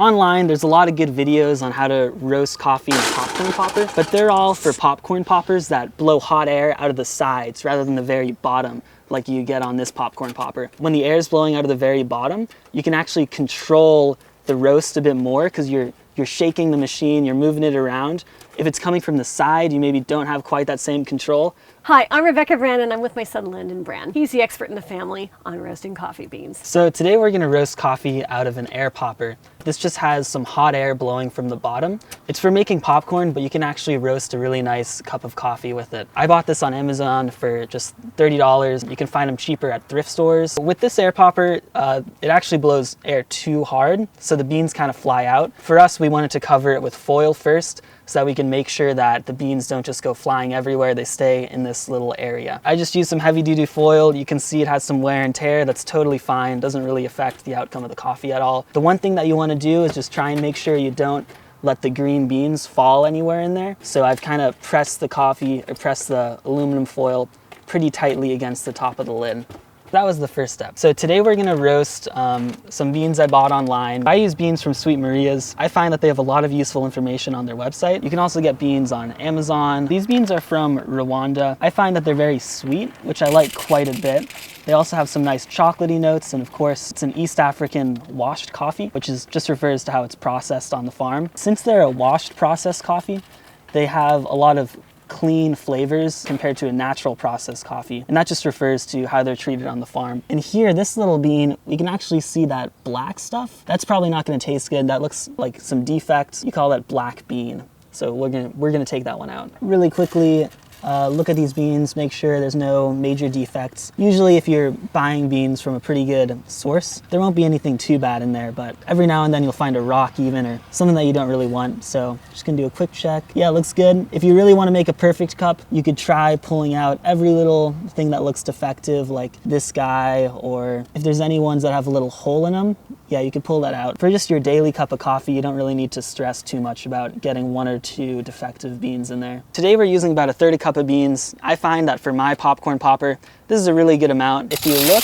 Online, there's a lot of good videos on how to roast coffee in a popcorn popper, but they're all for popcorn poppers that blow hot air out of the sides rather than the very bottom, like you get on this popcorn popper. When the air is blowing out of the very bottom, you can actually control the roast a bit more because you're shaking the machine, you're moving it around. If it's coming from the side, you maybe don't have quite that same control. Hi, I'm Rebecca Brand and I'm with my son Landon Brand. He's the expert in the family on roasting coffee beans. So today we're going to roast coffee out of an air popper. This just has some hot air blowing from the bottom. It's for making popcorn, but you can actually roast a really nice cup of coffee with it. I bought this on Amazon for just $30. You can find them cheaper at thrift stores. With this air popper, it actually blows air too hard, so the beans kind of fly out. For us, we wanted to cover it with foil first, so that we can make sure that the beans don't just go flying everywhere, they stay in this little area. I just used some heavy duty foil. You can see it has some wear and tear. That's totally fine. Doesn't really affect the outcome of the coffee at all. The one thing that you want to do is just try and make sure you don't let the green beans fall anywhere in there. So I've kind of pressed the aluminum foil pretty tightly against the top of the lid. That was the first step. So today we're gonna roast some beans I bought online. I use beans from Sweet Maria's. I find that they have a lot of useful information on their website. You can also get beans on Amazon. These beans are from Rwanda. I find that they're very sweet, which I like quite a bit. They also have some nice chocolatey notes, and of course, it's an East African washed coffee, which just refers to how it's processed on the farm. Since they're a washed processed coffee, they have a lot of clean flavors compared to a natural processed coffee. And that just refers to how they're treated on the farm. And here, this little bean, we can actually see that black stuff. That's probably not gonna taste good. That looks like some defects. You call that black bean. So we're gonna take that one out. Really quickly, look at these beans, make sure there's no major defects. Usually if you're buying beans from a pretty good source, there won't be anything too bad in there, but every now and then you'll find a rock even, or something that you don't really want. So just gonna do a quick check. Yeah, it looks good. If you really wanna make a perfect cup, you could try pulling out every little thing that looks defective, like this guy, or if there's any ones that have a little hole in them, yeah, you could pull that out. For just your daily cup of coffee, you don't really need to stress too much about getting one or two defective beans in there. Today we're using about a third a cup of beans. I find that for my popcorn popper, this is a really good amount. If you look,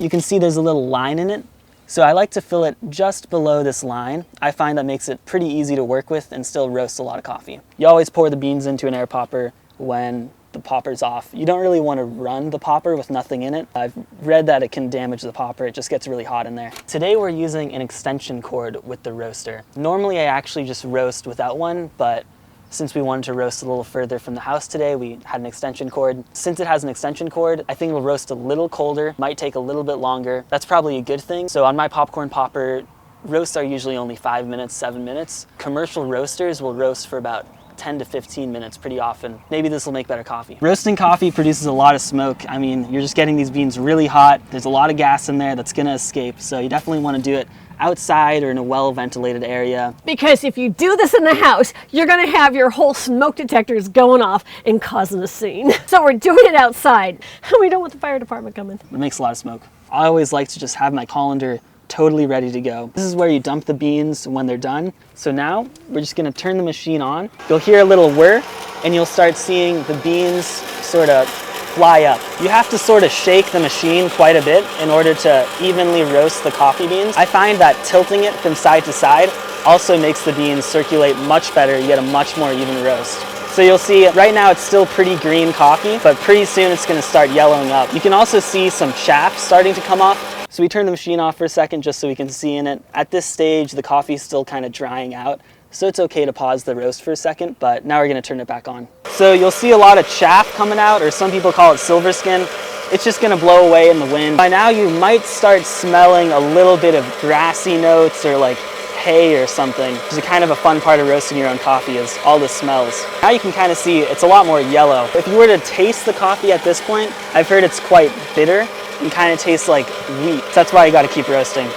you can see there's a little line in it. So I like to fill it just below this line. I find that makes it pretty easy to work with and still roast a lot of coffee. You always pour the beans into an air popper when the popper's off. You don't really want to run the popper with nothing in it. I've read that it can damage the popper. It just gets really hot in there. Today we're using an extension cord with the roaster. Normally I actually just roast without one, but since we wanted to roast a little further from the house today, we had an extension cord. Since it has an extension cord, I think it'll roast a little colder, might take a little bit longer. That's probably a good thing. So on my popcorn popper, roasts are usually only 5 minutes, 7 minutes. Commercial roasters will roast for about 10 to 15 minutes pretty often. Maybe this will make better coffee. Roasting coffee produces a lot of smoke. I mean, you're just getting these beans really hot. There's a lot of gas in there that's gonna escape. So you definitely wanna do it outside or in a well-ventilated area. Because if you do this in the house, you're gonna have your whole smoke detectors going off and causing a scene. So we're doing it outside. We don't want the fire department coming. It makes a lot of smoke. I always like to just have my colander totally ready to go. This is where you dump the beans when they're done. So now we're just gonna turn the machine on. You'll hear a little whir and you'll start seeing the beans sort of fly up. You have to sort of shake the machine quite a bit in order to evenly roast the coffee beans. I find that tilting it from side to side also makes the beans circulate much better. You get a much more even roast. So you'll see right now it's still pretty green coffee, but pretty soon it's gonna start yellowing up. You can also see some chaff starting to come off. So we turn the machine off for a second just so we can see in it. At this stage, the coffee is still kind of drying out. So it's okay to pause the roast for a second, but now we're gonna turn it back on. So you'll see a lot of chaff coming out, or some people call it silver skin. It's just gonna blow away in the wind. By now you might start smelling a little bit of grassy notes or like hay or something. Which is kind of a fun part of roasting your own coffee, is all the smells. Now you can kind of see it's a lot more yellow. If you were to taste the coffee at this point, I've heard it's quite bitter and kind of tastes like wheat. So that's why you gotta keep roasting.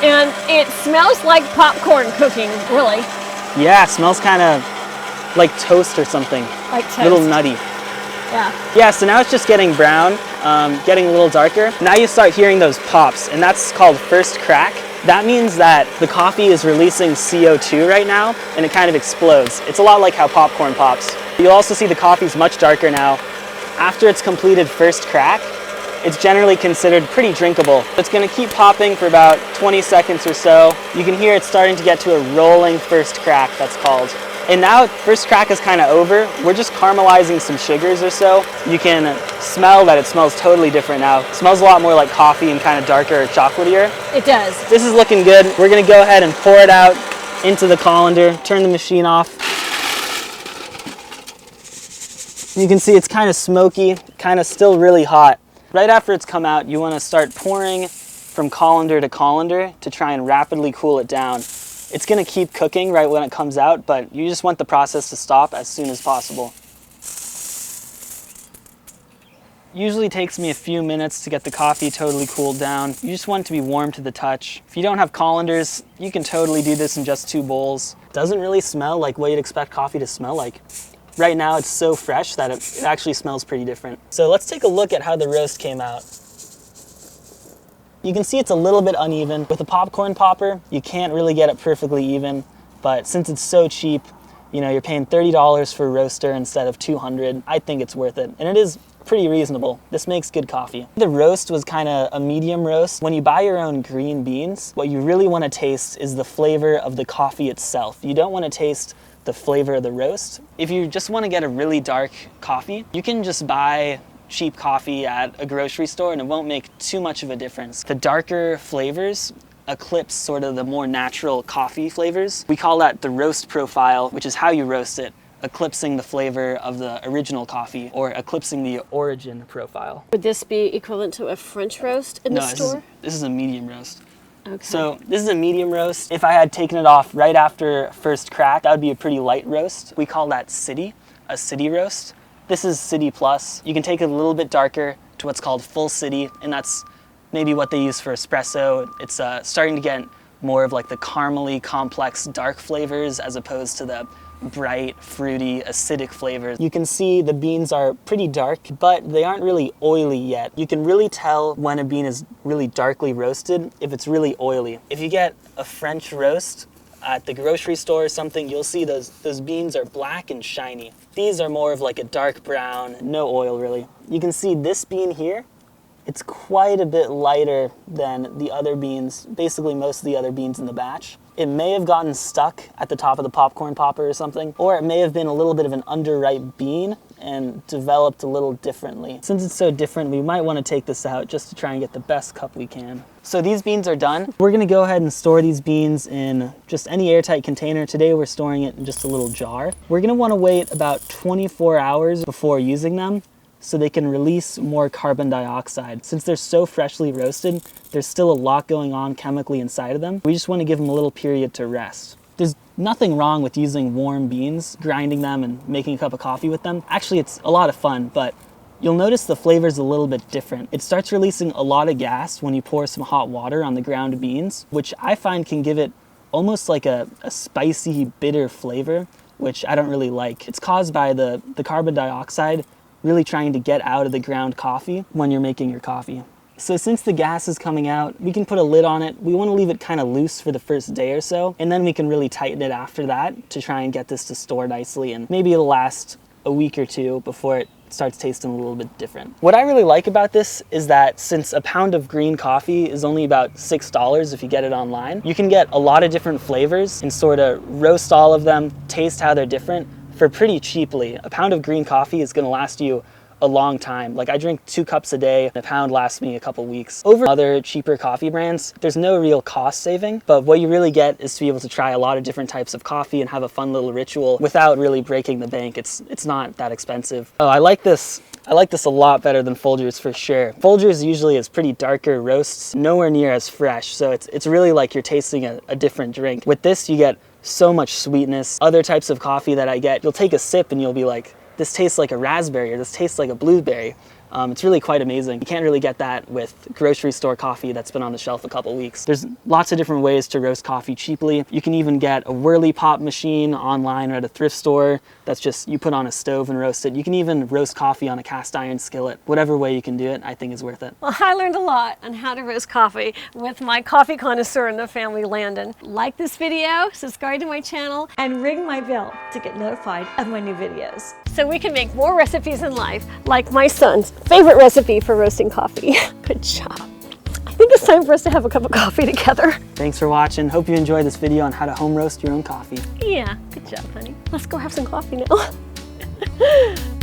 And it smells like popcorn cooking, really. Yeah, it smells kind of like toast or something. Like toast. A little nutty. Yeah. Yeah, so now it's just getting brown, getting a little darker. Now you start hearing those pops, and that's called first crack. That means that the coffee is releasing CO2 right now, and it kind of explodes. It's a lot like how popcorn pops. You'll also see the coffee's much darker now. After it's completed first crack, it's generally considered pretty drinkable. It's gonna keep popping for about 20 seconds or so. You can hear it's starting to get to a rolling first crack, that's called. And now first crack is kind of over. We're just caramelizing some sugars or so. You can smell that it smells totally different now. It smells a lot more like coffee and kind of darker chocolatier. It does. This is looking good. We're gonna go ahead and pour it out into the colander, turn the machine off. You can see it's kind of smoky, kind of still really hot. Right after it's come out, you want to start pouring from colander to colander to try and rapidly cool it down. It's going to keep cooking right when it comes out, but you just want the process to stop as soon as possible. Usually takes me a few minutes to get the coffee totally cooled down. You just want it to be warm to the touch. If you don't have colanders, you can totally do this in just 2 bowls. Doesn't really smell like what you'd expect coffee to smell like. Right now it's so fresh that it actually smells pretty different. So let's take a look at how the roast came out. You can see it's a little bit uneven. With a popcorn popper, you can't really get it perfectly even, but since it's so cheap, you know, you're paying $30 for a roaster instead of $200. I think it's worth it, and it is pretty reasonable. This makes good coffee. The roast was kind of a medium roast. When you buy your own green beans, what you really want to taste is the flavor of the coffee itself. You don't want to taste the flavor of the roast. If you just want to get a really dark coffee, you can just buy cheap coffee at a grocery store and it won't make too much of a difference. The darker flavors eclipse sort of the more natural coffee flavors. We call that the roast profile, which is how you roast it, eclipsing the flavor of the original coffee or eclipsing the origin profile. Would this be equivalent to a French roast in the store? This is a medium roast. Okay. So this is a medium roast. If I had taken it off right after first crack, that would be a pretty light roast. We call that city, a city roast. This is City Plus. You can take it a little bit darker to what's called full city, and that's maybe what they use for espresso. It's starting to get more of like the caramely, complex, dark flavors as opposed to the bright, fruity, acidic flavors. You can see the beans are pretty dark, but they aren't really oily yet. You can really tell when a bean is really darkly roasted if it's really oily. If you get a French roast at the grocery store or something, you'll see those beans are black and shiny. These are more of like a dark brown, no oil really. You can see this bean here, it's quite a bit lighter than the other beans, basically most of the other beans in the batch. It may have gotten stuck at the top of the popcorn popper or something, or it may have been a little bit of an underripe bean and developed a little differently. Since it's so different, we might want to take this out just to try and get the best cup we can. So these beans are done. We're gonna go ahead and store these beans in just any airtight container. Today we're storing it in just a little jar. We're gonna wanna wait about 24 hours before using them so they can release more carbon dioxide. Since they're so freshly roasted, there's still a lot going on chemically inside of them. We just want to give them a little period to rest. There's nothing wrong with using warm beans, grinding them and making a cup of coffee with them. Actually, it's a lot of fun, but you'll notice the flavor's a little bit different. It starts releasing a lot of gas when you pour some hot water on the ground beans, which I find can give it almost like a spicy, bitter flavor, which I don't really like. It's caused by the carbon dioxide really trying to get out of the ground coffee when you're making your coffee. So since the gas is coming out, we can put a lid on it. We want to leave it kind of loose for the first day or so, and then we can really tighten it after that to try and get this to store nicely, and maybe it'll last a week or two before it starts tasting a little bit different. What I really like about this is that since a pound of green coffee is only about $6 if you get it online, you can get a lot of different flavors and sort of roast all of them, taste how they're different for pretty cheaply. A pound of green coffee is gonna last you a long time. Like I drink 2 cups a day, a pound lasts me a couple weeks. Over other cheaper coffee brands, there's no real cost saving, but what you really get is to be able to try a lot of different types of coffee and have a fun little ritual without really breaking the bank. It's not that expensive. Oh, I like this a lot better than Folgers for sure. Folgers usually is pretty darker roasts, nowhere near as fresh, so it's really like you're tasting a different drink. With this, you get so much sweetness. Other types of coffee that I get, you'll take a sip and you'll be like, this tastes like a raspberry, or this tastes like a blueberry. It's really quite amazing. You can't really get that with grocery store coffee that's been on the shelf a couple weeks. There's lots of different ways to roast coffee cheaply. You can even get a whirly pop machine online or at a thrift store that's just, you put on a stove and roast it. You can even roast coffee on a cast iron skillet. Whatever way you can do it, I think is worth it. Well, I learned a lot on how to roast coffee with my coffee connoisseur in the family, Landon. Like this video, subscribe to my channel, and ring my bell to get notified of my new videos. so we can make more recipes in life, like my son's favorite recipe for roasting coffee. Good job. I think it's time for us to have a cup of coffee together. Thanks for watching. Hope you enjoyed this video on how to home roast your own coffee. Yeah, good job, honey. Let's go have some coffee now.